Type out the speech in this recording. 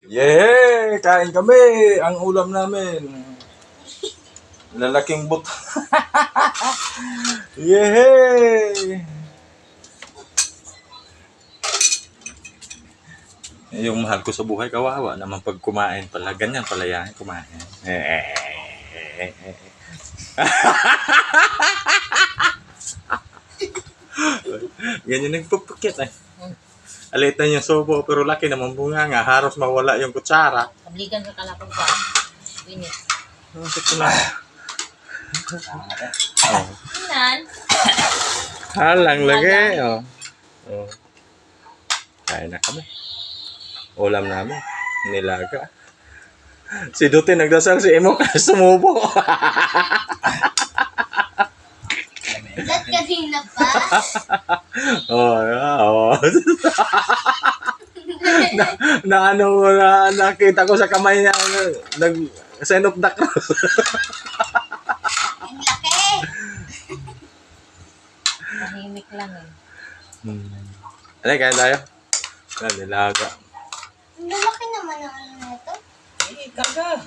Yehey! Kain kami! Ang ulam namin. Lalaking but. Yehey! Yung mahal ko sa buhay, kawawa naman pag kumain pala. Ganyan pala yan, kumain. Ganyan nagpupukit eh. Alitan yung sobo pero laki naman bunga nga. Haros mawala yung kutsara. Pabligan ka kalapag ba? Winit. Ito na. Oh. Inan. Halang lagi. Oh. Oh. Kain na kami. Ulam namin. Nilaga. Si Dutin nagdasal, si Emo sumubo. Ba't kanina pa? Oh. Nakita ko sa kamay niya, send of the cross. Ang laki! Tahimik lang eh. Ano, kain tayo? Nilaga. Ang lalaki naman ang ano nito. Eh, kaga.